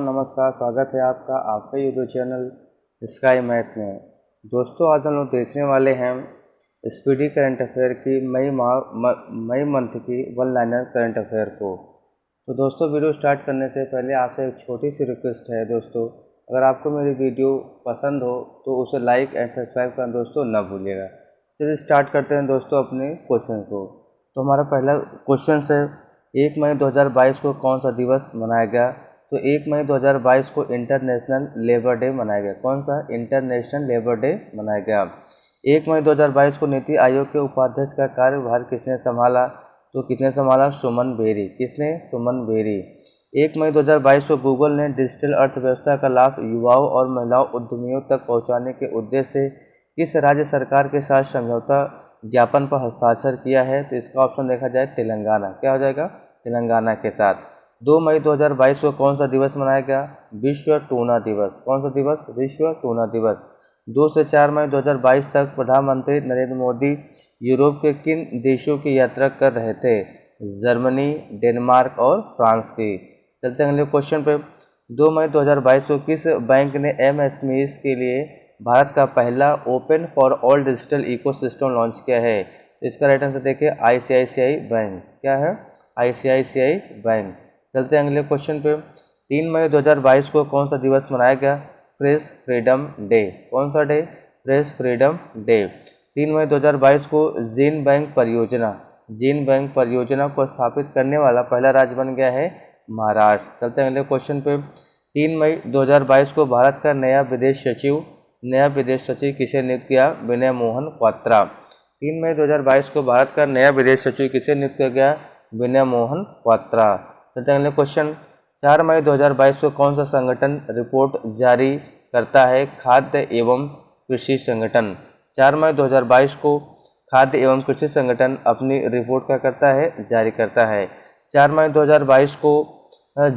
नमस्कार, स्वागत है आपका आपका यूट्यूब चैनल स्काई मैथ में। दोस्तों, आज हम लोग देखने वाले हैं स्पीडी करंट अफेयर की मई मंथ की वन लाइनर करंट अफेयर को। तो दोस्तों, वीडियो स्टार्ट करने से पहले आपसे एक छोटी सी रिक्वेस्ट है दोस्तों, अगर आपको मेरी वीडियो पसंद हो तो उसे लाइक एंड सब्सक्राइब करना दोस्तों ना भूलिएगा। चलिए स्टार्ट करते हैं दोस्तों अपने क्वेश्चन को। तो हमारा पहला क्वेश्चन है, 1 मई 2022 को कौन सा दिवस मनाया गया? तो 1 मई 2022 को इंटरनेशनल लेबर डे मनाया गया। कौन सा? इंटरनेशनल लेबर डे मनाया गया। 1 मई 2022 को नीति आयोग के उपाध्यक्ष का कार्यभार किसने संभाला? तो किसने संभाला? सुमन बेरी। किसने? सुमन बेरी। 1 मई 2022 को गूगल ने डिजिटल अर्थव्यवस्था का लाभ युवाओं और महिलाओं उद्यमियों तक पहुंचाने के उद्देश्य से किस राज्य सरकार के साथ समझौता ज्ञापन पर हस्ताक्षर किया है? तो इसका ऑप्शन देखा जाए तेलंगाना। क्या हो जाएगा? तेलंगाना के साथ। 2 मई 2022 को कौन सा दिवस मनाया गया? विश्व टूना दिवस। कौन सा दिवस? विश्व टूना दिवस। 2 से 4 मई 2022 तक प्रधानमंत्री नरेंद्र मोदी यूरोप के किन देशों की यात्रा कर रहे थे? जर्मनी, डेनमार्क और फ्रांस की। चलते हैं अगले क्वेश्चन पे। 2 मई 2022 को किस बैंक ने एमएसएमईज के लिए भारत का पहला open for all digital ecosystem launch किया है? इसका राइट आंसर देखिए आईसीआईसीआई बैंक। क्या है? ICICI bank. चलते हैं अगले क्वेश्चन पे। 3 मई 2022 को कौन सा दिवस मनाया गया? Press freedom day. कौन सा डे? Press freedom day. 3 मई 2022 को जीन बैंक परियोजना को स्थापित करने वाला पहला राज्य बन गया है महाराष्ट्र। चलते हैं अगले क्वेश्चन पे। 3 मई 2022 को भारत का नया विदेश सचिव किसे नियुक्त किया? विनय मोहन क्वात्रा। 3 मई 2022 को भारत का नया विदेश सचिव किसे नियुक्त किया गया? विनय मोहन क्वात्रा। चलते हैं अगले क्वेश्चन। 4 मई 2022 को कौन सा संगठन रिपोर्ट जारी करता है? खाद्य एवं कृषि संगठन। 4 मई 2022 को खाद्य एवं कृषि संगठन अपनी रिपोर्ट क्या करता है? जारी करता है। 4 मई 2022 को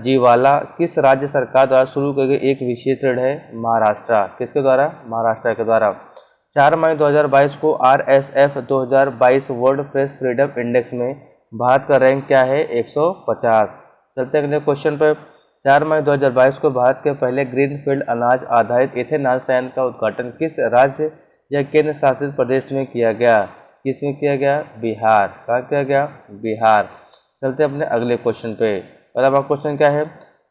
जीवाला किस राज्य सरकार द्वारा शुरू की गई एक विशेष ऋण है? महाराष्ट्र। किसके द्वारा? महाराष्ट्र के द्वारा। 4 मई 2022 को RSF 2022 world press freedom index में भारत का रैंक क्या है? 150। चलते हैं अगले क्वेश्चन पर। 4 मई 2022 को भारत के पहले ग्रीनफील्ड अनाज आधारित इथेनॉल संयंत्र का उद्घाटन किस राज्य या केंद्र शासित प्रदेश में किया गया? किसमें किया गया? बिहार। कहाँ किया गया? बिहार। चलते हैं अपने अगले क्वेश्चन पे। और अब क्वेश्चन क्या है?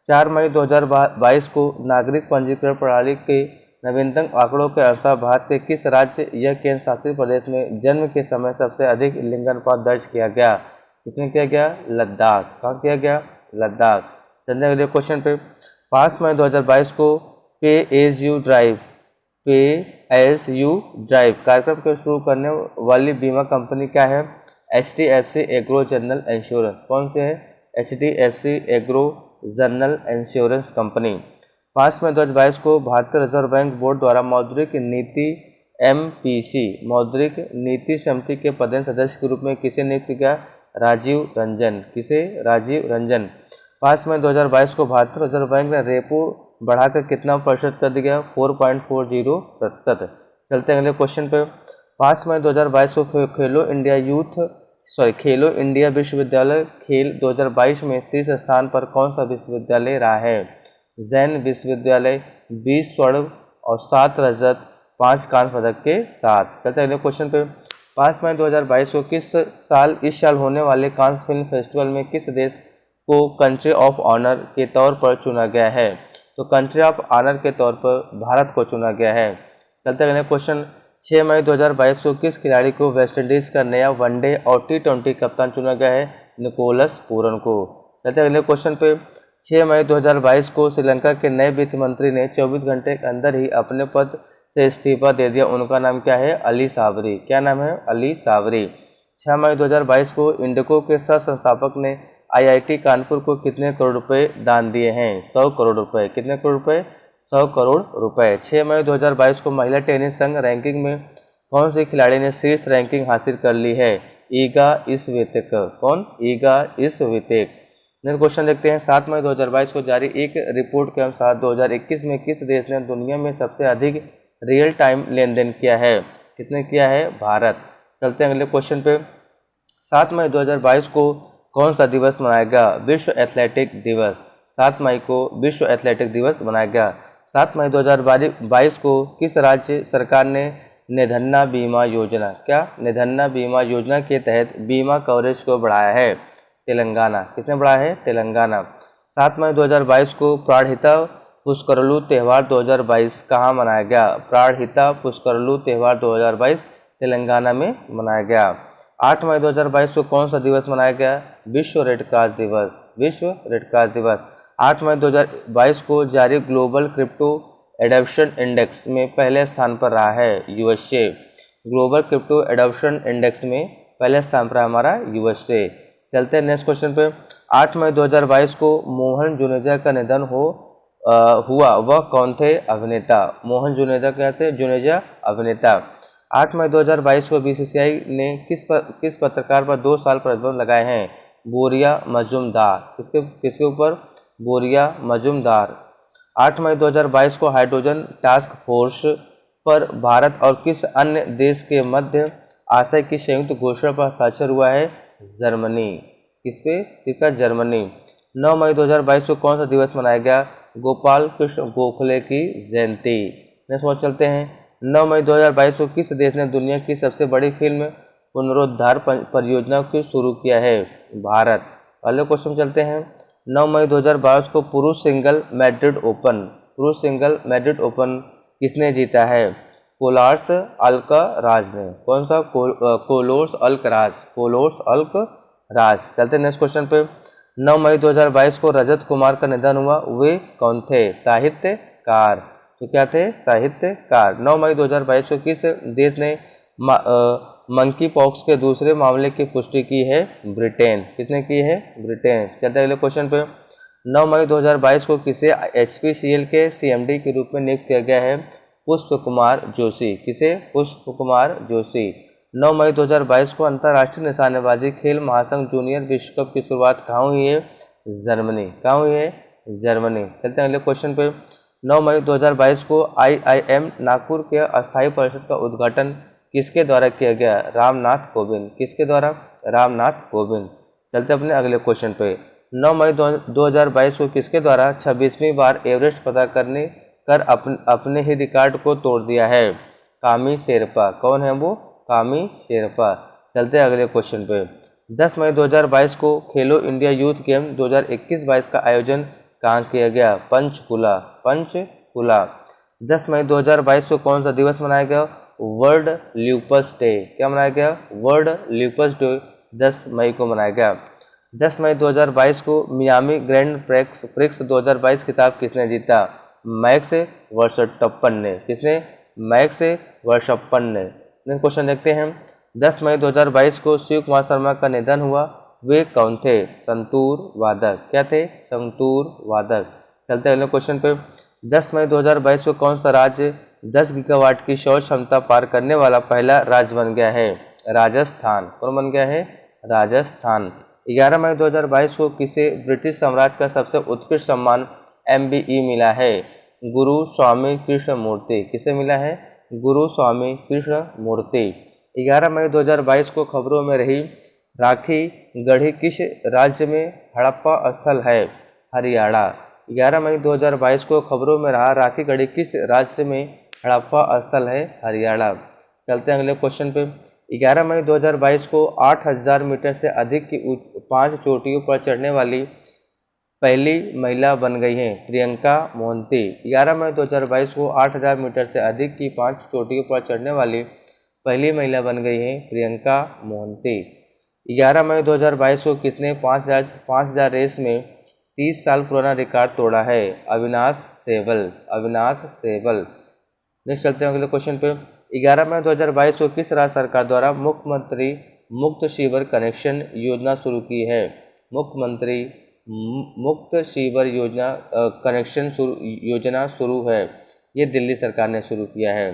4 मई 2022 को नागरिक पंजीकरण प्रणाली के नवीनतम आंकड़ों के अनुसार भारत के किस राज्य या केंद्र शासित प्रदेश में जन्म के समय सबसे अधिक लिंगानुपात दर्ज किया गया? किसमें किया गया? लद्दाख। कहाँ किया गया? लद्दाख। चलते अगले क्वेश्चन पे। 5 मई 2022 को पे एज यू ड्राइव कार्यक्रम को शुरू करने वाली बीमा कंपनी क्या है? HDFC agro general insurance. कौन से है? HDFC agro general insurance company. 5 मई 2022 को भारतीय रिजर्व बैंक बोर्ड द्वारा मौद्रिक नीति MPC मौद्रिक नीति समिति के पदेन सदस्य के रूप में किसे नियुक्त किया? राजीव रंजन। किसे? राजीव रंजन। 5 मई 2022 को भारतीय रिजर्व बैंक ने रेपो बढ़ाकर कितना प्रतिशत कर दिया? 4.40%। चलते हैं अगले क्वेश्चन पे। 5 मई 2022 को खेलो इंडिया विश्वविद्यालय खेल 2022 में शीर्ष स्थान पर कौन सा विश्वविद्यालय रहा है? जैन विश्वविद्यालय 20 स्वर्ण और 7 रजत 5 कांस्य पदक के साथ। चलते हैं अगले क्वेश्चन पे। 5 मई 2022 को इस साल होने वाले कांस फिल्म फेस्टिवल में किस देश को कंट्री ऑफ ऑनर के तौर पर चुना गया है? तो कंट्री ऑफ ऑनर के तौर पर भारत को चुना गया है। चलते हैं अगले क्वेश्चन। 6 मई 2022 को किस खिलाड़ी को वेस्टइंडीज का नया वनडे और T20 कप्तान चुना गया है? निकोलस पूरन को। चलते हैं अगले क्वेश्चन पे। 6 मई 2022 को श्रीलंका के नए वित्त मंत्री ने 24 घंटे के अंदर ही अपने पद से इस्तीफा दे दिया। उनका नाम क्या है? अली साबरी। क्या नाम है? अली साबरी। 6 मई 2022 को इंडको के सह संस्थापक ने IIT कानपुर को कितने करोड़ रुपए दान दिए हैं? 100 करोड़ रुपए। कितने करोड़ रुपए? 100 करोड़ रुपए। 6 मई 2022 को महिला टेनिस संघ रैंकिंग में कौन सी खिलाड़ी ने शीर्ष रैंकिंग हासिल कर ली है? ईगा स्वितेक। कौन? ईगा स्वितेक। नेक्स्ट क्वेश्चन देखते हैं। 7 मई 2022 को जारी एक रिपोर्ट के अनुसार 2021 में किस देश ने दुनिया में सबसे अधिक रियल टाइम लेन देन किया है? कितने किया है? भारत। चलते हैं अगले क्वेश्चन पे। 7 मई 2022 को कौन सा दिवस मनाया गया? विश्व एथलेटिक दिवस। 7 मई को विश्व एथलेटिक दिवस मनाया गया। 7 मई 2022 को किस राज्य सरकार ने निधन्ना बीमा योजना, क्या निधन्ना बीमा योजना के तहत बीमा कवरेज को बढ़ाया है? तेलंगाना। किसने बढ़ाया है? तेलंगाना। 7 मई 2022 को प्राणहिता पुष्करलू त्यौहार 2022 कहाँ मनाया गया? प्राणहिता पुष्करलू त्यौहार 2022 तेलंगाना में मनाया गया। 8 मई 2022 को कौन सा दिवस मनाया गया? विश्व रेड क्रॉस दिवस। विश्व रेड क्रॉस दिवस 8 मई 2022 को जारी ग्लोबल क्रिप्टो एडॉप्शन इंडेक्स में पहले स्थान पर रहा है USA. Global crypto adoption index में पहले स्थान पर हमारा यूएसए। चलते हैं नेक्स्ट क्वेश्चन पे। 8 मई 2022 को मोहन जुनेजा का निधन हुआ, वह कौन थे? अभिनेता। मोहन जुनेजा क्या थे? जुनेजा अभिनेता। 8 मई 2022 को बीसीसीआई ने किस पत्रकार पर 2 साल प्रतिबंध लगाए हैं? बोरिया मजूमदार। किसके ऊपर? बोरिया मजूमदार। 8 मई 2022 को हाइड्रोजन टास्क फोर्स पर भारत और किस अन्य देश के मध्य आशय की संयुक्त घोषणा पर हस्ताक्षर हुआ है? जर्मनी। किसका? जर्मनी। 9 मई 2022 को कौन सा दिवस मनाया गया? गोपाल कृष्ण गोखले की जयंती। नेक्स्ट बात चलते हैं। 9 मई 2022 को किस देश ने दुनिया की सबसे बड़ी फिल्म पुनरुद्धार परियोजना को शुरू किया है? भारत। अगले क्वेश्चन चलते हैं। 9 मई 2022 को पुरुष सिंगल मैड्रिड ओपन किसने जीता है? कोलोर्स अल्कराज ने। कौन सा? कोलोर्स अल्कराज। चलते हैं नेक्स्ट क्वेश्चन पे। 9 मई 2022 को रजत कुमार का निधन हुआ, वे कौन थे? साहित्यकार। तो क्या थे? साहित्यकार। 9 मई 2022 को किस देश ने मंकी पॉक्स के दूसरे मामले की पुष्टि की है? ब्रिटेन। किसने की है? ब्रिटेन। चलते अगले क्वेश्चन पे। 9 मई 2022 को किसे HPCL के CMD के रूप में नियुक्त किया गया है? पुष्प कुमार जोशी। किसे? पुष्प कुमार जोशी। 9 मई 2022 को अंतर्राष्ट्रीय निशानेबाजी खेल महासंघ जूनियर विश्व कप की शुरुआत कहाँ हुई है? जर्मनी। कहाँ हुई है? जर्मनी। चलते हैं अगले क्वेश्चन पे। 9 मई 2022 को IIM नागपुर के अस्थायी परिषद का उद्घाटन किसके द्वारा किया गया? रामनाथ कोविंद। किसके द्वारा? रामनाथ कोविंद। चलते अपने अगले क्वेश्चन पे। 9 मई 2022 को किसके द्वारा 26वीं बार एवरेस्ट पता कर अपने ही रिकॉर्ड को तोड़ दिया है? कामी शेरपा। कौन है वो? कामी शेरपा। चलते अगले क्वेश्चन पे। 10 मई 2022 को खेलो इंडिया यूथ गेम 2021-22 का आयोजन कहाँ किया गया? पंचकुला। 10 मई 2022 को कौन सा दिवस मनाया गया? World lupus day. क्या मनाया गया? वर्ल्ड ल्यूपस डे 10 मई को मनाया गया। 10 मई 2022 को मियामी ग्रैंड प्रिक्स 2022 खिताब किसने जीता? मैक्स वर्स्टप्पन ने। किसने? मैक्स वर्स्टप्पन ने। नेक्स्ट क्वेश्चन देखते हैं। 10 मई 2022 को शिव कुमार शर्मा का निधन हुआ, वे कौन थे? संतूर वादक। क्या थे? संतूर वादक। चलते हैं अगले क्वेश्चन पे। 10 मई 2022 को कौन सा राज्य 10 गीगावाट की सौर क्षमता पार करने वाला पहला राज्य बन गया है? राजस्थान। कौन बन गया है? राजस्थान। 11 मई 2022 को किसे ब्रिटिश साम्राज्य का सबसे उत्कृष्ट सम्मान MBE मिला है? गुरु स्वामी कृष्ण मूर्ति। किसे मिला है? गुरु स्वामी कृष्ण मूर्ति। 11 मई 2022 को खबरों में रही राखी गढ़ी किस राज्य में हड़प्पा स्थल है? हरियाणा। 11 मई 2022 को खबरों में रहा राखी गढ़ी किस राज्य में हड़प्पा स्थल है? हरियाणा। चलते हैं अगले क्वेश्चन पे। 11 मई 2022 को 8000 मीटर से अधिक की 5 चोटियों पर चढ़ने वाली पहली महिला बन गई हैं प्रियंका मोहंती। 11 मई 2022 को 8000 मीटर से अधिक की 5 चोटियों पर चढ़ने वाली पहली महिला बन गई हैं प्रियंका मोहंती। 11 मई 2022 को किसने 5000 रेस में 30 साल पुराना रिकॉर्ड तोड़ा है? अविनाश सहगल। नेक्स्ट चलते हैं अगले क्वेश्चन पे। 11 मई 2022 को किस राज्य सरकार द्वारा मुख्यमंत्री मुक्त शिविर कनेक्शन योजना शुरू की है? मुख्यमंत्री मुक्त शिविर योजना कनेक्शन योजना शुरू है, ये दिल्ली सरकार ने शुरू किया है।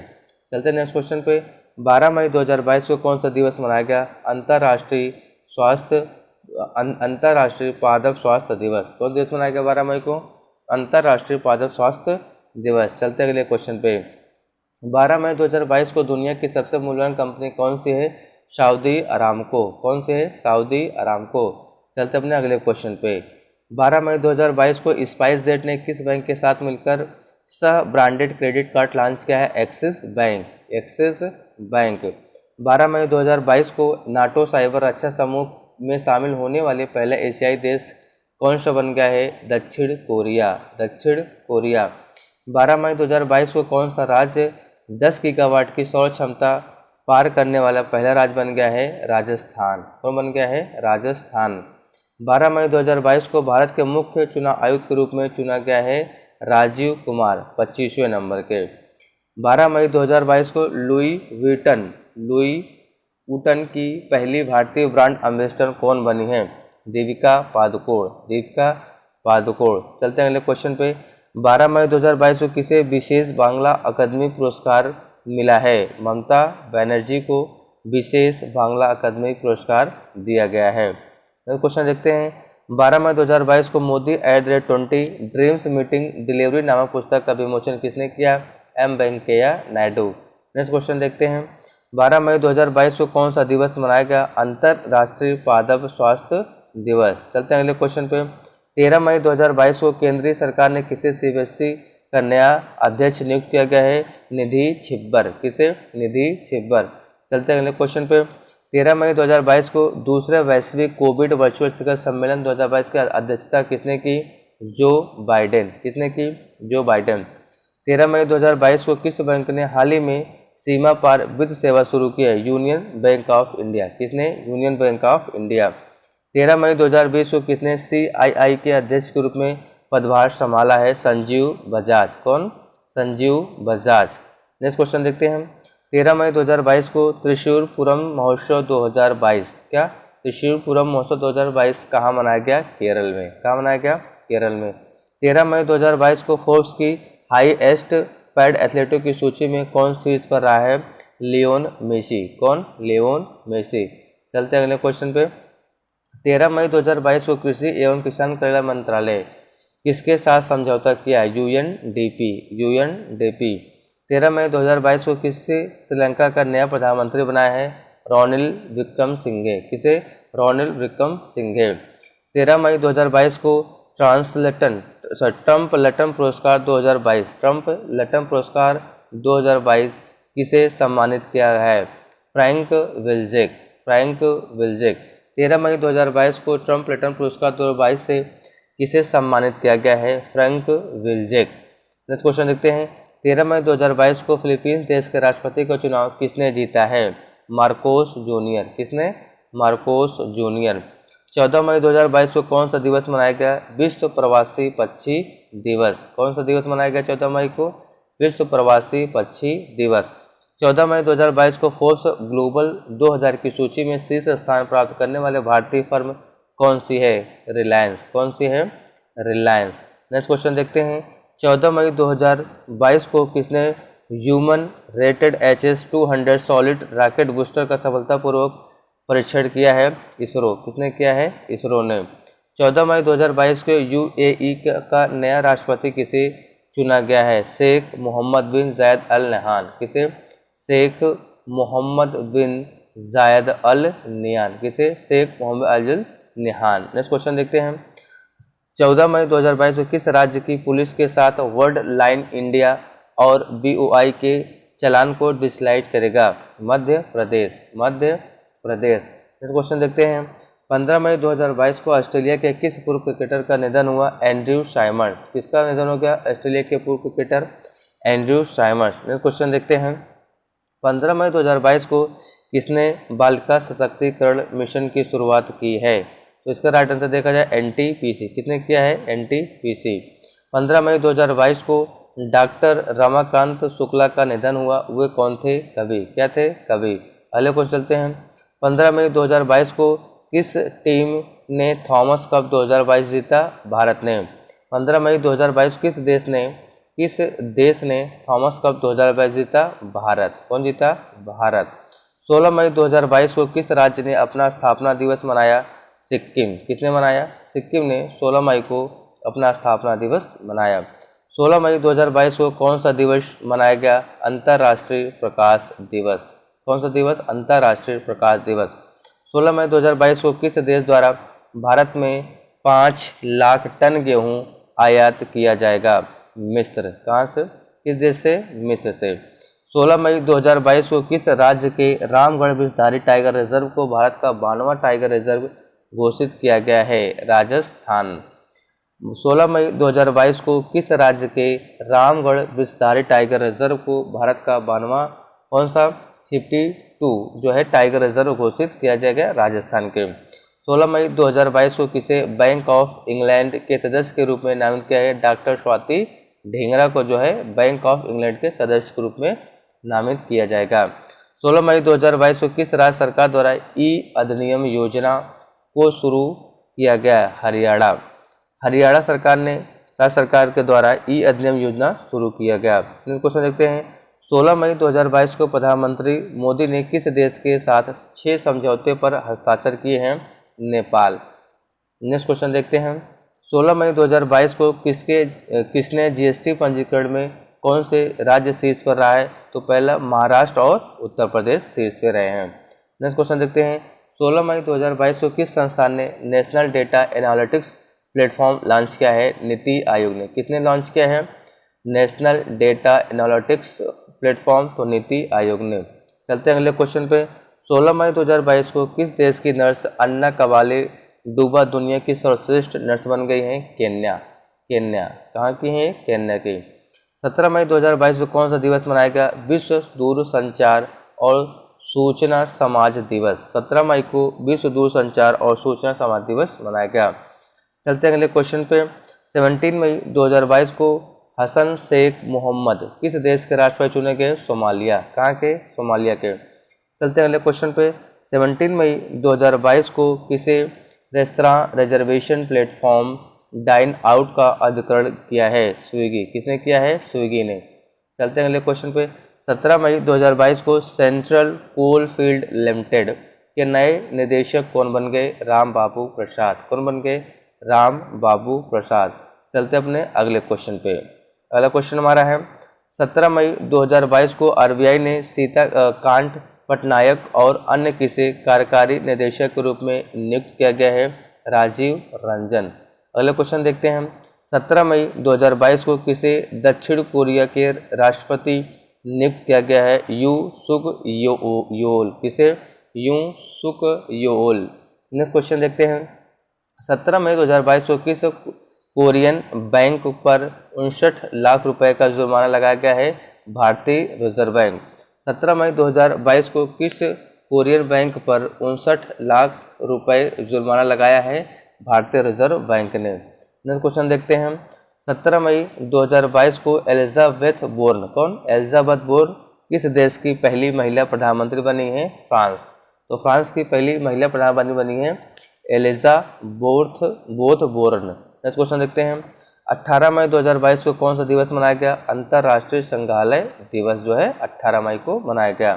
चलते नेक्स्ट क्वेश्चन पे। 12 मई 2022 को कौन सा दिवस मनाया गया? अंतर्राष्ट्रीय पादप स्वास्थ्य दिवस। कौन दिवस मनाया गया 12 मई को? अंतर्राष्ट्रीय पादप स्वास्थ्य दिवस। चलते अगले क्वेश्चन पे। 12 मई 2022 को दुनिया की सबसे मूल्यवान कंपनी कौन सी है? Saudi Aramco. कौन सी है? Saudi Aramco. चलते अपने अगले क्वेश्चन पे। 12 मई 2022 को स्पाइस जेट ने किस बैंक के साथ मिलकर सह ब्रांडेड क्रेडिट कार्ड लॉन्च किया है? Axis bank. Axis bank. 12 मई 2022 को नाटो साइबर रक्षा समूह में शामिल होने वाले पहले एशियाई देश कौन सा बन गया है? दक्षिण कोरिया। दक्षिण कोरिया। 12 मई 2022 को कौन सा राज्य 10 गीगावाट की सौर क्षमता पार करने वाला पहला राज्य बन गया है? राजस्थान। कौन बन गया है? राजस्थान। 12 मई 2022 को भारत के मुख्य चुनाव आयुक्त के रूप में चुना गया है राजीव कुमार, 25वें नंबर के। 12 मई 2022 को लुई वुटन की पहली भारतीय ब्रांड एम्बेसडर कौन बनी है? दीपिका पादुकोण। दीपिका पादुकोण। चलते हैं अगले क्वेश्चन पे। 12 मई 2022 को किसे विशेष बांग्ला अकादमी पुरस्कार मिला है? ममता बनर्जी को विशेष बांग्ला अकादमी पुरस्कार दिया गया है। क्वेश्चन देखते हैं। 12 मई 2022 को मोदी @20 ड्रीम्स मीटिंग डिलीवरी नामक पुस्तक का विमोचन किसने किया? M Venkaiah Naidu. Next question देखते हैं। 12 मई 2022 को कौन सा दिवस मनाया गया? अंतर्राष्ट्रीय पादप स्वास्थ्य दिवस। चलते हैं अगले क्वेश्चन पे। 13 मई 2022 को केंद्रीय सरकार ने किसे सीबीएसई का नया अध्यक्ष नियुक्त किया गया है? निधि छिब्बर। किसे? निधि छिब्बर। चलते हैं अगले क्वेश्चन पे। 13 मई 2022 को दूसरे वैश्विक कोविड वर्चुअल शिखर सम्मेलन 2022 की अध्यक्षता किसने की? Joe Biden. किसने की? Joe Biden. 13 मई 2022 को किस बैंक ने हाल ही में सीमा पार वित्त सेवा शुरू की है? Union Bank of India. किसने? Union Bank of India. 13 मई 2020 को किसने CII के अध्यक्ष के रूप में पदभार संभाला है? संजीव बजाज। कौन? संजीव बजाज। नेक्स्ट क्वेश्चन देखते हैं। 13 मई 2022 को त्रिशूरपुरम महोत्सव 2022, क्या त्रिशूरपुरम महोत्सव 2022 कहाँ मनाया गया? केरल में। कहाँ मनाया गया? केरल में। 13 मई 2022 को फोर्ब्स की हाईएस्ट पेड एथलीटों की सूची में कौन शीर्ष पर रहा है? Leon Messi. कौन? Leon Messi. चलते हैं अगले क्वेश्चन पे। 13 मई 2022 को कृषि एवं किसान कल्याण मंत्रालय किसके साथ समझौता किया? यूएनडीपी। यूएनडीपी। 13 मई 2022 को किससे श्रीलंका का नया प्रधानमंत्री बनाया है? रॉनिल विक्रमसिंघे। किसे? रॉनिल विक्रमसिंघे। 13 मई 2022 को ट्रम्प लटन पुरस्कार 2022, ट्रम्प लटन पुरस्कार 2022 किसे सम्मानित किया है? Frank Wilczek. Frank Wilczek. 13 मई 2022 को ट्रम्प लटन पुरस्कार 2022 से किसे सम्मानित किया गया है? Frank Wilczek. नेक्स्ट क्वेश्चन देखते हैं। 13 मई 2022 को फिलीपींस देश के राष्ट्रपति का चुनाव किसने जीता है? Marcos Junior. किसने? Marcos Junior. 14 मई 2022 को कौन सा दिवस मनाया गया? विश्व प्रवासी पक्षी दिवस। कौन सा दिवस मनाया गया 14 मई को? विश्व प्रवासी पक्षी दिवस। 14 मई 2022 को फोर्ब्स ग्लोबल 2000 की सूची में शीर्ष स्थान प्राप्त करने वाले भारतीय फर्म कौन सी है? रिलायंस। कौन सी है? रिलायंस। नेक्स्ट क्वेश्चन देखते हैं। 14 मई 2022 को किसने human rated HS-200 solid rocket booster का सफलतापूर्वक परीक्षण किया है? इसरो। किसने किया है? इसरो ने। 14 मई 2022 को UAE का नया राष्ट्रपति किसे चुना गया है? शेख मोहम्मद बिन जायद अल नहान। किसे? शेख मोहम्मद बिन जायद अल नहान। किसे? शेख मोहम्मद अल नहान। नेक्स्ट क्वेश्चन देखते हैं। 14 मई 2022 को किस राज्य की पुलिस के साथ वर्ल्ड लाइन इंडिया और BOI के चालान को डिसलाइड करेगा? मध्य प्रदेश। मध्य प्रदेश। नेक्स्ट क्वेश्चन देखते हैं। 15 मई 2022 को ऑस्ट्रेलिया के किस पूर्व क्रिकेटर का निधन हुआ? Andrew Symonds. किसका निधन हो गया? ऑस्ट्रेलिया के पूर्व cricketer Andrew Symonds. Next question देखते हैं। 15 मई 2022 को किसने बालिका सशक्तिकरण मिशन की शुरुआत की है? तो इसका राइट आंसर देखा जाए NTPC। किसने किया है? NTPC। 15 मई 2022 को डॉक्टर रमाकांत शुक्ला का निधन हुआ। वे कौन थे? कवि। क्या थे? कवि। अगले क्वेश्चन चलते हैं। 15 मई 2022 को किस टीम ने थॉमस कप 2022 जीता? भारत ने। 15 मई 2022 किस देश ने थॉमस कप 2022 जीता? भारत। कौन जीता? भारत। 16 मई 2022 को किस राज्य ने अपना स्थापना दिवस मनाया? सिक्किम। किसने मनाया? सिक्किम ने 16 मई को अपना स्थापना दिवस मनाया। 16 मई 2022 को कौन सा दिवस मनाया गया? अंतर्राष्ट्रीय प्रकाश दिवस। कौन सा दिवस? अंतर्राष्ट्रीय प्रकाश दिवस। 16 मई 2022 को किस देश द्वारा भारत में 5 लाख टन गेहूं आयात किया जाएगा। मिस्र, कहाँ से, किस देश से, मिस्र से। 16 मई 2022 को किस राज्य के रामगढ़ विषधारी टाइगर रिजर्व को भारत का 92वां टाइगर रिजर्व घोषित किया गया है? राजस्थान। 16 मई 2022 को किस राज्य के रामगढ़ विषधारी टाइगर रिजर्व को भारत का 92वां कौन सा 52 जो है टाइगर रिजर्व घोषित किया जाएगा? राजस्थान के। 16 मई 2022 को किसे बैंक ऑफ इंग्लैंड के सदस्य के रूप में नामित किया है? डॉक्टर स्वाति ढींगरा को जो है बैंक ऑफ इंग्लैंड के सदस्य के रूप में नामित किया जाएगा। 16 मई 2022 को किस राज्य सरकार द्वारा ई अधिनियम योजना को शुरू किया गया? हरियाणा। हरियाणा सरकार ने, राज्य सरकार के द्वारा ई अधिनियम योजना शुरू किया गया। क्वेश्चन देखते हैं। 16 मई 2022 को प्रधानमंत्री मोदी ने किस देश के साथ 6 समझौते पर हस्ताक्षर किए हैं? नेपाल। नेक्स्ट क्वेश्चन देखते हैं। 16 मई 2022 को किसने जीएसटी पंजीकरण में कौन से राज्य शीर्ष पर रहा है? तो पहला महाराष्ट्र और उत्तर प्रदेश शीर्ष पे रहे हैं। नेक्स्ट क्वेश्चन देखते हैं। 16 मई 2022 को किस संस्थान ने national data analytics platform launch किया है? नीति आयोग ने। किसने लॉन्च किया है नेशनल डेटा एनालिटिक्स प्लेटफॉर्म? तो नीति आयोग ने। चलते हैं अगले क्वेश्चन पे। 16 मई 2022 को किस देश की नर्स अन्ना कबाले डूबा दुनिया की सर्वश्रेष्ठ नर्स बन गई हैं? केन्या। केन्या कहाँ की हैं? केन्या की। 17 मई 2022 को कौन सा दिवस मनाया गया? विश्व दूरसंचार और सूचना समाज दिवस। 17 मई को विश्व दूरसंचार और सूचना समाज दिवस मनाया गया। चलते हैं अगले क्वेश्चन पे। 17 मई 2022 को हसन शेख मोहम्मद किस देश के राष्ट्रपति चुने गए? सोमालिया। कहाँ के? सोमालिया के। चलते हैं अगले क्वेश्चन पे। 17 मई 2022 को किसे restaurant reservation platform Dineout का अधिग्रहण किया है? स्विगी। किसने किया है? स्विगी ने। चलते हैं अगले क्वेश्चन पे। 17 मई 2022 को सेंट्रल कोल फील्ड लिमिटेड के नए निदेशक कौन बन गए? राम बाबू प्रसाद। कौन बन गए? राम बाबू प्रसाद। चलते अपने अगले क्वेश्चन पे। अगला क्वेश्चन हमारा है 17 मई 2022 को आरबीआई ने सीताकांत पटनायक और अन्य किसे कार्यकारी निदेशक के रूप में नियुक्त किया गया है? राजीव रंजन। अगला क्वेश्चन देखते हैं। 17 मई 2022 को किसे दक्षिण कोरिया के राष्ट्रपति नियुक्त किया गया है? यू सुक योल। किसे? यू सुक योल। नेक्स्ट क्वेश्चन देखते हैं। 17 मई 2022 को किस कोरियन बैंक पर 59 लाख रुपए का जुर्माना लगाया गया है? भारतीय रिजर्व बैंक। 17 मई 2022 को किस कोरियन बैंक पर 59 लाख रुपए जुर्माना लगाया है? भारतीय रिजर्व बैंक ने। नेक्स्ट क्वेश्चन देखते हैं। 17 मई 2022 को एलिजाबेथ बोर्न, कौन? एलिजाबेथ बोर्न किस देश की पहली महिला प्रधानमंत्री बनी है? फ्रांस। तो फ्रांस की पहली महिला प्रधानमंत्री बनी है एलिजाबेथ बोर्न। नेक्स्ट क्वेश्चन देखते हैं। 18 मई 2022 को कौन सा दिवस मनाया गया? अंतर्राष्ट्रीय संग्रहालय दिवस जो है 18 मई को मनाया गया।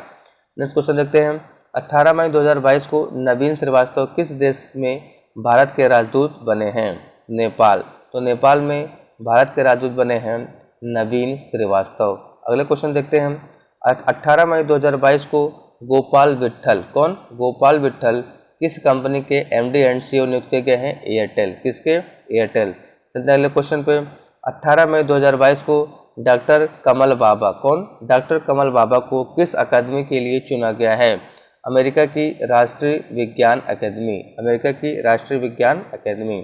नेक्स्ट क्वेश्चन देखते हैं। 18 मई 2022 को नवीन श्रीवास्तव किस देश में भारत के राजदूत बने हैं? नेपाल। तो नेपाल में भारत के राजदूत बने हैं नवीन श्रीवास्तव। अगले क्वेश्चन देखते हैं। 18 मई 2022 को गोपाल विट्ठल, कौन? गोपाल विट्ठल किस कंपनी के एमडी एंड सीईओ नियुक्त किए गए हैं? एयरटेल। किसके? एयरटेल। चलते हैं अगले क्वेश्चन पे। 18 मई 2022 को डॉक्टर कमल बाबा, कौन? डॉक्टर कमल बाबा को किस अकादमी के लिए चुना गया है? अमेरिका की राष्ट्रीय विज्ञान अकादमी। अमेरिका की राष्ट्रीय विज्ञान अकादमी।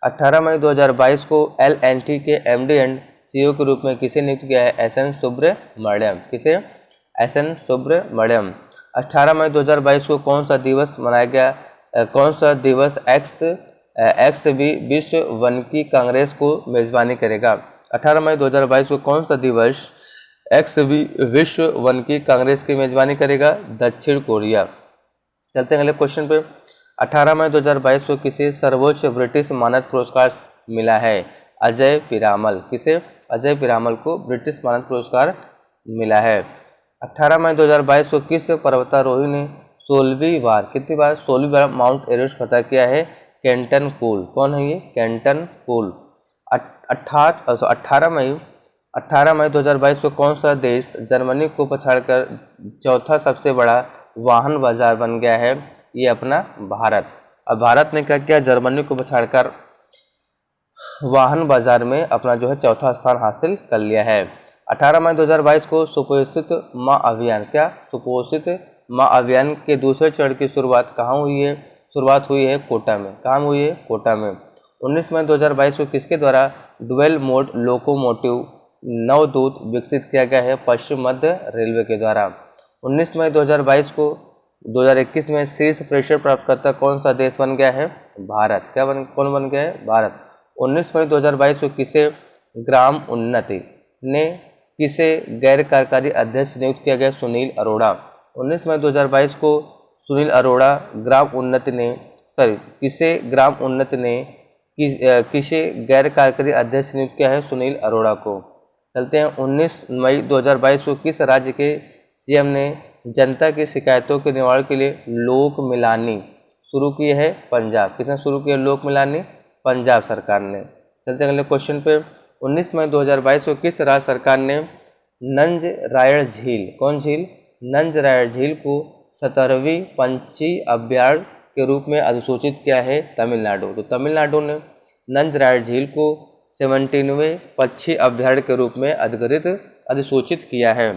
18 मई 2022 को एल&टी के एमडी एंड सीईओ के रूप में किसे नियुक्त किया है? एस.एन. सुब्रमण्यम। किसे? एस.एन. सुब्रमण्यम। 18 मई 2022 को कौन सा दिवस मनाया गया? कौन सा दिवस एक्स विश्व वानिकी कांग्रेस को मेजबानी करेगा? 18 मई 2022 को कौन सा दिवस विश्व वानिकी कांग्रेस की मेजबानी करेगा? दक्षिण कोरिया। चलते हैं अगले क्वेश्चन पे। 18 मई 2022 को किसे सर्वोच्च ब्रिटिश मानद पुरस्कार मिला है? अजय पिरामल। किसे? अजय पिरामल को ब्रिटिश मानद पुरस्कार मिला है। 18 मई 2022 को किस पर्वतारोही ने 16वीं बार, कितनी बार? 16वीं बार माउंट एवरेस्ट फतह किया है? केंटन कूल। कौन है ये? केंटन कूल। 18 मई 2022 को कौन सा देश जर्मनी को पछाड़कर चौथा सबसे बड़ा वाहन बाजार बन गया है? ये अपना भारत। अब भारत ने क्या किया? जर्मनी को पछाड़कर वाहन बाजार में अपना जो है चौथा स्थान हासिल कर लिया है। 18 मई 2022 को सुपोषित माँ अभियान, क्या सुपोषित माँ अभियान के दूसरे चरण की शुरुआत कहाँ हुई है? शुरुआत हुई है कोटा में। कहाँ हुई है? कोटा में। 19 मई 2022 को किसके द्वारा डुअल मोड लोकोमोटिव नवदूत विकसित किया गया है? पश्चिम मध्य रेलवे के द्वारा। 19 मई 2022 को 2021 में शीर्ष प्रेशर प्राप्तकर्ता कौन सा देश बन गया है? भारत। कौन बन गया है? भारत। 19 मई 2022 को किसे ग्राम उन्नति ने किसे गैर कार्यकारी अध्यक्ष नियुक्त किया गया? सुनील अरोड़ा। 19 मई 2022 को सुनील अरोड़ा किसे ग्राम उन्नति ने किसे गैर कार्यकारी अध्यक्ष नियुक्त किया है? सुनील अरोड़ा को। चलते हैं 19 मई 2022 को किस राज्य के सीएम ने जनता की शिकायतों के निवारण के लिए लोक मिलानी शुरू की है? पंजाब। किसने शुरू किया लोक मिलानी? पंजाब सरकार ने। चलते हैं अगले क्वेश्चन पे। 19 मई 2022 को किस राज्य सरकार ने नंज रायड़ झील, कौन झील? नंज रायड़ झील को 17वीं पंछी अभ्यारण्य के रूप में अधिसूचित किया है? तमिलनाडु। तो तमिलनाडु ने नंज रायड़ झील को 17वें पक्षी अभ्यारण्य के रूप में अधिसूचित किया है।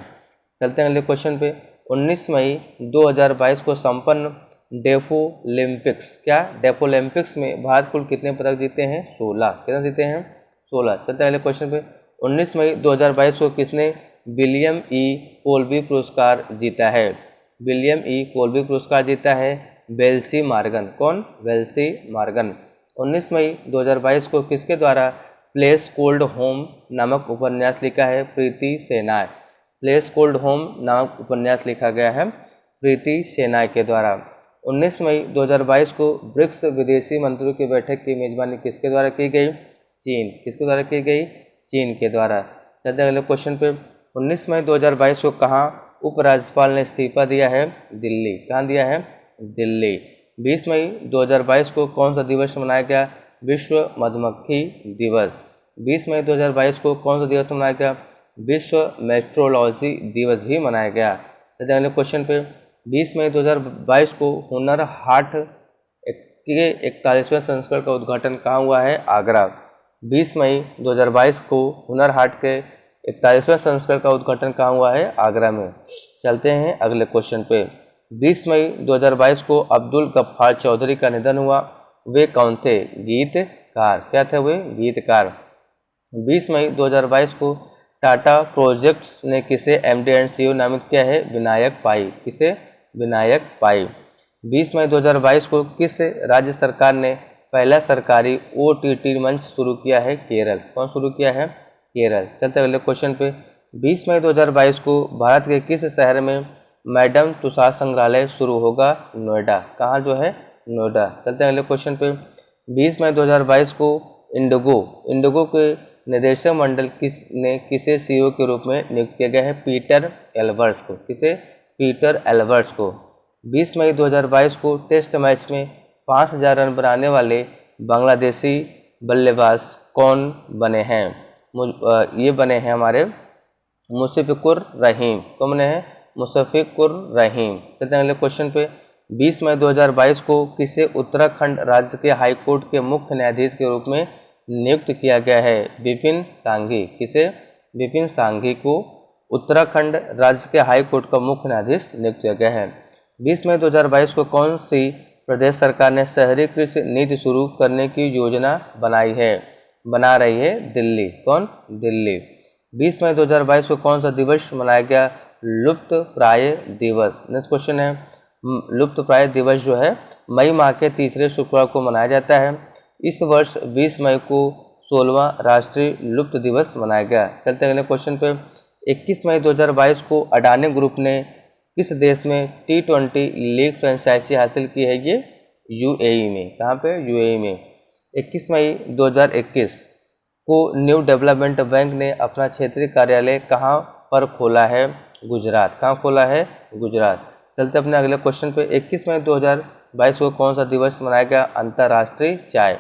चलते हैं अगले क्वेश्चन पे। 19 मई 2022 को संपन्न डेफोलिम्पिक्स, क्या डेफोलिम्पिक्स में भारत कुल कितने पदक जीते हैं? 16। कितने जीते हैं? 16। चलते हैं अगले क्वेश्चन पे। 19 मई 2022 को किसने विलियम ई कोल्बी पुरस्कार जीता है? विलियम ई कोल्बी पुरस्कार जीता है वेल्सी मॉर्गन। कौन? Wellesley Morgan. 19 मई 2022 को किसके द्वारा प्लेस कोल्ड होम नामक उपन्यास लिखा है? प्रीति सेनाय। प्लेस कोल्ड होम नामक उपन्यास लिखा गया है प्रीति सेनाय के द्वारा। 19 मई 2022 को ब्रिक्स विदेशी मंत्रियों की बैठक की मेजबानी किसके द्वारा की गई? चीन। किसके द्वारा की गई? चीन के द्वारा। चलते अगले क्वेश्चन पे। 19 मई 2022 को कहाँ उपराज्यपाल ने इस्तीफा दिया है? दिल्ली। कहाँ दिया है? दिल्ली। 20 मई 2022 को कौन सा दिवस मनाया गया? विश्व मधुमक्खी दिवस। 20 मई 2022 को कौन सा दिवस मनाया गया? विश्व मेट्रोलॉजी दिवस भी मनाया गया। चलते अगले क्वेश्चन पे। 20 मई 2022 को हुनर हाट के 41वें संस्करण का उद्घाटन कहाँ हुआ है? आगरा। 20 मई 2022 को हुनर हाट के 41वें संस्करण का उद्घाटन कहाँ हुआ है? आगरा में। चलते हैं अगले क्वेश्चन पे। 20 मई 2022 को अब्दुल गफ्फार चौधरी का निधन हुआ। वे कौन थे? गीतकार। क्या थे वे? गीतकार। 20 मई 2022 को टाटा प्रोजेक्ट्स ने किसे एमडी एंड सीईओ नामित किया है? विनायक पाई। किसे? विनायक पाई। 20 मई 2022 को किस राज्य सरकार ने पहला सरकारी ओटीटी मंच शुरू किया है? केरल। कौन शुरू किया है? केरल। चलते अगले क्वेश्चन पे। 20 मई 2022 को भारत के किस शहर में मैडम तुषार संग्रहालय शुरू होगा? नोएडा। कहाँ जो है? नोएडा। चलते हैं अगले क्वेश्चन पे। 20 मई 2022 को इंडिगो के निदेशक मंडल किसे सीईओ के रूप में नियुक्त किया गया है? पीटर एल्बर्ट्स को। किसे? पीटर एल्बर्ट्स को। 20 मई 2022 को टेस्ट मैच में 5000 रन बनाने वाले बांग्लादेशी बल्लेबाज कौन बने हैं? ये बने हैं हमारे मुशफिकुर रहीम। कौन बने हैं? मुशफिकुर रहीम। चलते हैं अगले क्वेश्चन पे। 20 मई 2022 को किसे उत्तराखंड राज्य के हाईकोर्ट के मुख्य न्यायाधीश के रूप में नियुक्त किया गया है? विपिन सांघी। किसे? विपिन सांघी को उत्तराखंड राज्य के हाईकोर्ट का मुख्य न्यायाधीश नियुक्त किया गया है। 20 मई 2022 को कौन सी प्रदेश सरकार ने शहरी कृषि नीति शुरू करने की योजना बना रही है? दिल्ली। कौन? दिल्ली। 20 मई 2022 को कौन सा दिवस मनाया गया? लुप्त प्राय दिवस। नेक्स्ट क्वेश्चन है, लुप्त प्राय दिवस जो है मई माह के तीसरे शुक्रवार को मनाया जाता है। इस वर्ष 20 मई को 16वां राष्ट्रीय लुप्त दिवस मनाया गया। चलते हैं अगले क्वेश्चन पे। 21 मई 2022 को अडानी ग्रुप ने किस देश में T20 लीग फ्रेंचाइजी हासिल की है? ये यूएई में। कहाँ पे? यूएई में। 21 मई 2021 को न्यू डेवलपमेंट बैंक ने अपना क्षेत्रीय कार्यालय कहाँ पर खोला है? गुजरात। कहाँ खोला है? गुजरात। चलते अपने अगले क्वेश्चन पे। 21 मई 2022 को कौन सा दिवस मनाया गया? अंतर्राष्ट्रीय चाय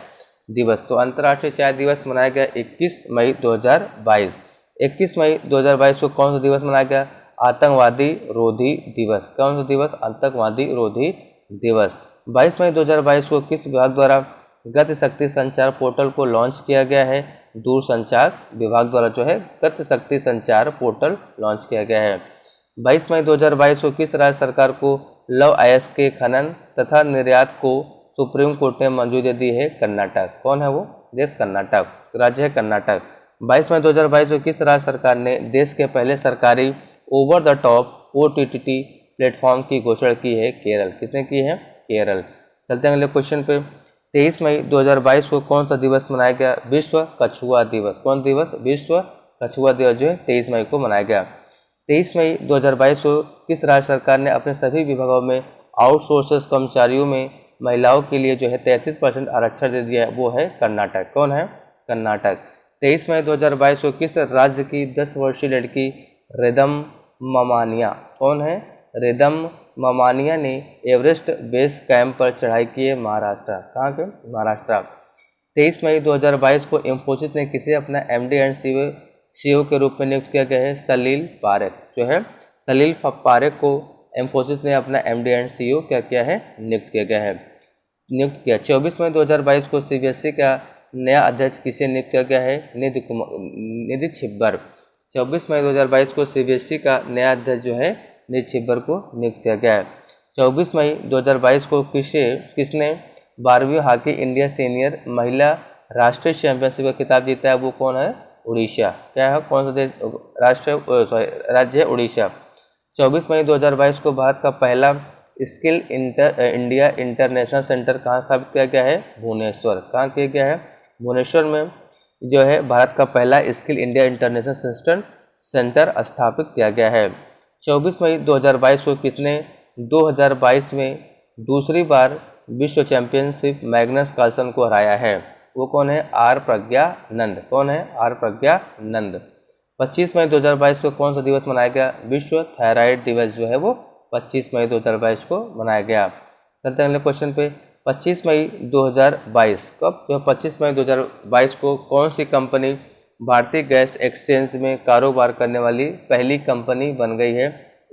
दिवस। तो अंतर्राष्ट्रीय चाय दिवस मनाया गया 21 मई 2022। 21 मई 2022 को कौन सा दिवस मनाया गया? आतंकवादी रोधी दिवस। कौन सा दिवस? आतंकवादी रोधी दिवस। 22 मई 2022 को किस विभाग द्वारा गति शक्ति संचार पोर्टल को लॉन्च किया गया है। दूरसंचार विभाग द्वारा जो है गति शक्ति संचार पोर्टल लॉन्च किया गया है। 22 मई 2022 को किस राज्य सरकार को लौह अयस्क के खनन तथा निर्यात को सुप्रीम कोर्ट ने मंजूरी दी है? कर्नाटक। कौन है वो? देश कर्नाटक, राज्य है कर्नाटक। 22 मई 2022 को किस राज्य सरकार ने देश के पहले सरकारी over the top OTT platform की घोषणा की है? केरल। किसने की है? केरल। चलते हैं अगले क्वेश्चन पे। 23 मई 2022 को कौन सा दिवस मनाया गया? विश्व कछुआ दिवस। कौन दिवस? विश्व कछुआ दिवस जो है 23 मई को मनाया गया। 23 मई 2022 को किस राज्य सरकार ने अपने सभी विभागों में आउटसोर्सेस कर्मचारियों में महिलाओं के लिए जो है 33% आरक्षण दे दिया है? वो है कर्नाटक। कौन है? कर्नाटक। 23 मई 2022 को किस राज्य की 10 वर्षीय लड़की रिदम ममानिया, कौन है? रिदम ममानिया ने एवरेस्ट बेस कैंप पर चढ़ाई की है? महाराष्ट्र। कहाँ के? महाराष्ट्र। 23 मई 2022 को इंफोसिस ने किसे अपना MD एंड CEO के रूप में नियुक्त किया गया है? सलील पारेख जो है, सलील पारेख को इंफोसिस ने अपना MD एंड CEO क्या किया है? नियुक्त किया गया है, नियुक्त किया। 24 मई 2022 को CBSE का नया अध्यक्ष किसे नियुक्त किया गया है? निधि छिब्बर। 24 मई 2022 को CBSE का नया अध्यक्ष जो है निधि छिब्बर को नियुक्त किया गया है। 24 मई 2022 को किसने 12वीं हॉकी इंडिया सीनियर महिला राष्ट्रीय चैंपियनशिप का खिताब जीता है? वो कौन है? उड़ीसा। क्या है? कौन सा देश? राज्य है उड़ीसा। 24 मई 2022 को भारत का पहला स्किल इंडिया इंटरनेशनल सेंटर कहाँ स्थापित किया गया है? भुवनेश्वर। कहाँ किया गया है? भुवनेश्वर में जो है भारत का पहला स्किल इंडिया इंटरनेशनल सेंटर स्थापित किया गया है। 24 मई 2022 को किसने 2022 में दूसरी बार विश्व चैंपियनशिप मैग्नस कार्लसन को हराया है? वो कौन है? आर प्रज्ञानंद। कौन है? आर प्रज्ञानंद। 25 मई 2022 को कौन सा दिवस मनाया गया? विश्व थायराइड दिवस जो है वो 25 मई 2022 को मनाया गया। चलते हैं अगले क्वेश्चन पे। 25 मई 2022 कब? जो 25 मई 2022 को कौन सी कंपनी भारतीय गैस एक्सचेंज में कारोबार करने वाली पहली कंपनी बन गई है?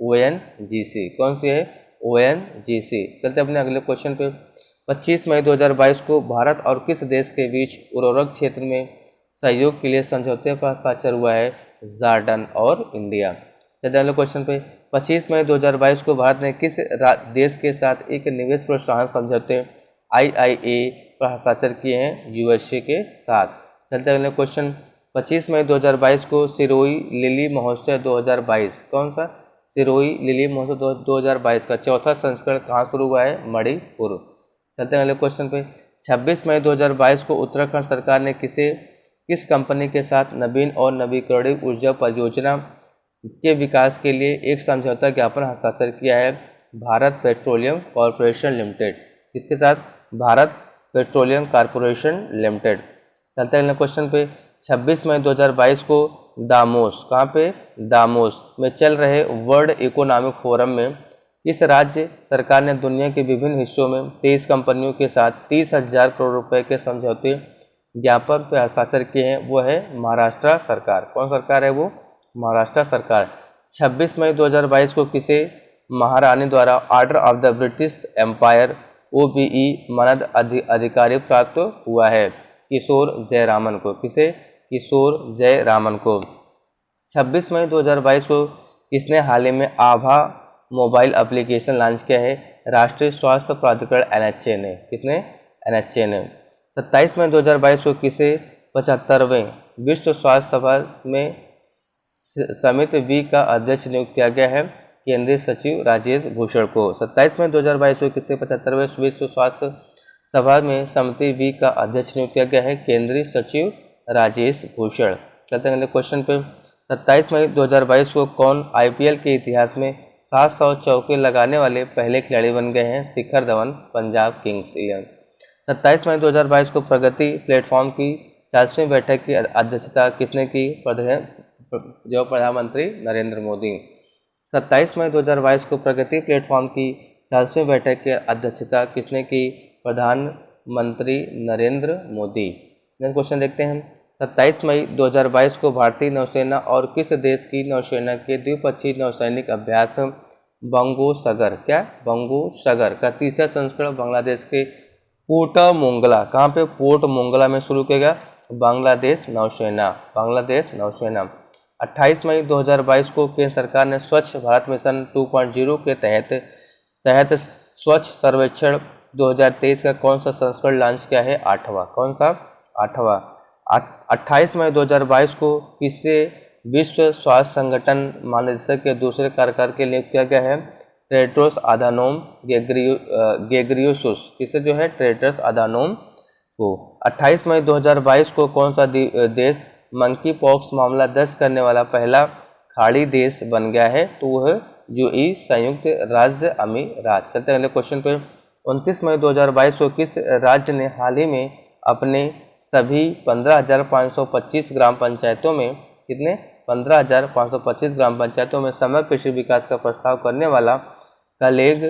ONGC। कौन सी है? ONGC। चलते अपने अगले क्वेश्चन पे। 25 मई 2022 को भारत और किस देश के बीच उर्वरक क्षेत्र में सहयोग के लिए समझौते पर हस्ताक्षर हुआ है? जॉर्डन और इंडिया। चलते अगले क्वेश्चन पे। 25 मई 2022 को भारत ने किस देश के साथ एक निवेश प्रोत्साहन समझौते IIA पर हस्ताक्षर किए हैं? USA के साथ। चलते अगले क्वेश्चन। 25 मई 2022 को सिरोही लिली महोत्सव 2022, कौन सा? सिरोही लिली महोत्सव 2022 का चौथा संस्करण कहाँ शुरू हुआ है? मणिपुर। चलते हैं अगले क्वेश्चन पे। 26 मई 2022 को उत्तराखंड सरकार ने किस कंपनी के साथ नवीन और नवीकरणीय ऊर्जा परियोजना के विकास के लिए एक समझौता ज्ञापन हस्ताक्षर किया है? Bharat petroleum corporation limited. किसके साथ? Bharat petroleum corporation limited. चलते हैं अगले क्वेश्चन पे। 26 मई 2022 को दामोस, कहाँ पे? दामोस में चल रहे वर्ल्ड इकोनॉमिक फोरम में किस राज्य सरकार ने दुनिया के विभिन्न हिस्सों में 23 कंपनियों के साथ 30,000 करोड़ रुपए के समझौते ज्ञापन पर हस्ताक्षर किए हैं? वो है महाराष्ट्र सरकार। कौन सरकार है वो? महाराष्ट्र सरकार। 26 मई 2022 को किसे महारानी द्वारा Order of the British Empire OBE मानद अधिकारी प्राप्त हुआ है? किशोर जयरामन को। किसे? किशोर जयरामन को। 26 मई 2022 को किसने हाल ही में आभा मोबाइल एप्लीकेशन लॉन्च किया है? राष्ट्रीय स्वास्थ्य प्राधिकरण NHA ने। किसने? NHA ने। 27 मई 2022 को किसे 75वें विश्व स्वास्थ्य सभा में समिति B का अध्यक्ष नियुक्त किया गया है? केंद्रीय सचिव राजेश भूषण को। 27 मई 2022 को किसे 75वें विश्व स्वास्थ्य सभा में समिति B का अध्यक्ष नियुक्त किया गया है? केंद्रीय सचिव राजेश भूषण। चलते हैं अगले क्वेश्चन पे। 27 मई 2022 को कौन IPL के इतिहास में 700 चौके लगाने वाले पहले खिलाड़ी बन गए हैं? शिखर धवन, पंजाब किंग्स 11। 27 मई 2022 को प्रगति प्लेटफॉर्म की 40वीं बैठक की अध्यक्षता किसने की? जो प्रधानमंत्री नरेंद्र मोदी। 27 मई 2022 को प्रगति प्लेटफॉर्म की 40वीं बैठक की अध्यक्षता किसने की? प्रधानमंत्री नरेंद्र मोदी। नेक्स्ट क्वेश्चन देखते हैं। 27 मई 2022 को भारतीय नौसेना और किस देश की नौसेना के द्विपक्षीय नौसैनिक अभ्यास बंगोसागर, क्या? बंगोसागर का तीसरा संस्करण बांग्लादेश के पोर्ट मोंगला, कहाँ पे? पोर्ट मोंगला में शुरू किया गया, बांग्लादेश नौसेना, बांग्लादेश नौसेना। 28 मई 2022 को केंद्र सरकार ने स्वच्छ भारत मिशन 2.0 के तहत स्वच्छ सर्वेक्षण 2023 का कौन सा संस्करण लॉन्च किया है? 8वां। कौन सा? 8वां। 28 मई 2022 को किसे विश्व स्वास्थ्य संगठन महानिदेशक के दूसरे कार्यकाल के लिए नियुक्त किया गया है? टेड्रोस अधानोम घेब्रेयेसुस, किसे जो है? टेड्रोस अधानोम को। 28 मई 2022 को कौन सा देश मंकी पॉक्स मामला दर्ज करने वाला पहला खाड़ी देश बन गया है? तो वह यूएई, संयुक्त राज्य अमीरात। चलते हैं अगले क्वेश्चन पे। 29 मई 2022 को किस राज्य ने हाल ही में अपने सभी 15,525 ग्राम पंचायतों में, कितने? 15,525 ग्राम पंचायतों में समग्र कृषि विकास का प्रस्ताव करने वाला कलेग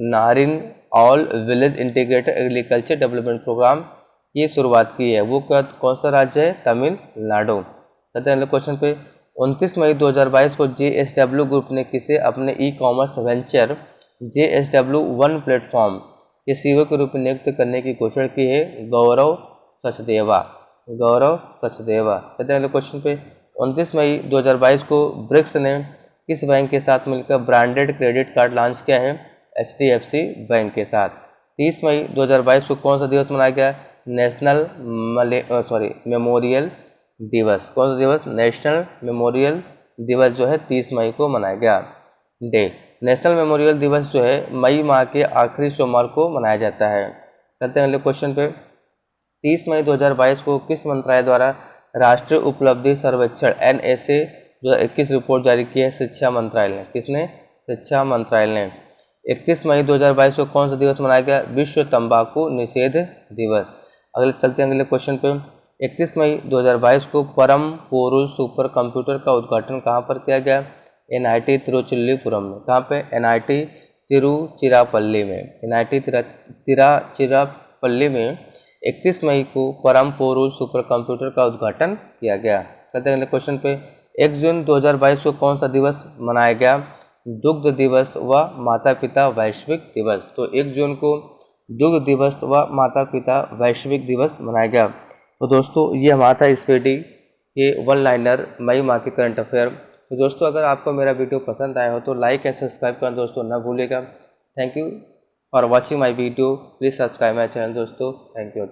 Narin all village integrated agriculture development programme की शुरुआत की है? वो कौन सा राज्य है? तमिलनाडु। चलते हैं अगले क्वेश्चन पे। 29 मई 2022 को JSW ग्रुप ने किसे अपने e commerce venture JSW one platform के सीईओ के रूप में नियुक्त करने की घोषणा की है? गौरव सचदेवा, गौरव सचदेवा। चलते हैं अगले क्वेश्चन पे। 29 मई 2022 को ब्रिक्स ने किस बैंक के साथ मिलकर ब्रांडेड क्रेडिट कार्ड लॉन्च किया है? HDFC बैंक के साथ। 30 मई 2022 को कौन सा दिवस मनाया गया? नेशनल मेमोरियल दिवस। कौन सा दिवस? नेशनल मेमोरियल दिवस जो है 30 मई को मनाया गया। डे नेशनल मेमोरियल दिवस जो है मई माह के आखिरी सोमवार को मनाया जाता है। चलते हैं अगले क्वेश्चन पे। 30 मई 2022 को किस मंत्रालय द्वारा राष्ट्रीय उपलब्धि सर्वेक्षण NSA 2021 रिपोर्ट जारी की है? शिक्षा मंत्रालय ने। किसने? शिक्षा मंत्रालय ने। 31 मई 2022 को कौन सा दिवस मनाया गया? विश्व तंबाकू निषेध दिवस। चलते हैं अगले क्वेश्चन पे। 31 मई 2022 को परम पोरुल सुपर कंप्यूटर का उद्घाटन कहाँ पर किया गया? NIT तिरुचिरापल्ली में। कहाँ पे? NIT तिरुचिरापल्ली में, NIT तिरुचिरापल्ली में 31 मई को परम पोरुल सुपर कंप्यूटर का उद्घाटन किया गया। चलते हैं अगले क्वेश्चन पे। 1 जून 2022 को कौन सा दिवस मनाया गया? दुग्ध दिवस व माता पिता वैश्विक दिवस। तो 1 जून को दुग्ध दिवस व माता पिता वैश्विक दिवस मनाया गया। तो दोस्तों ये हमारा था इस वीडियो के वन लाइनर मई माह के करंट अफेयर। तो दोस्तों अगर आपको मेरा वीडियो पसंद आया हो तो लाइक एंड सब्सक्राइब करना दोस्तों ना भूलिएगा। Thank you for watching my video. Please subscribe my channel दोस्तों। Thank you again.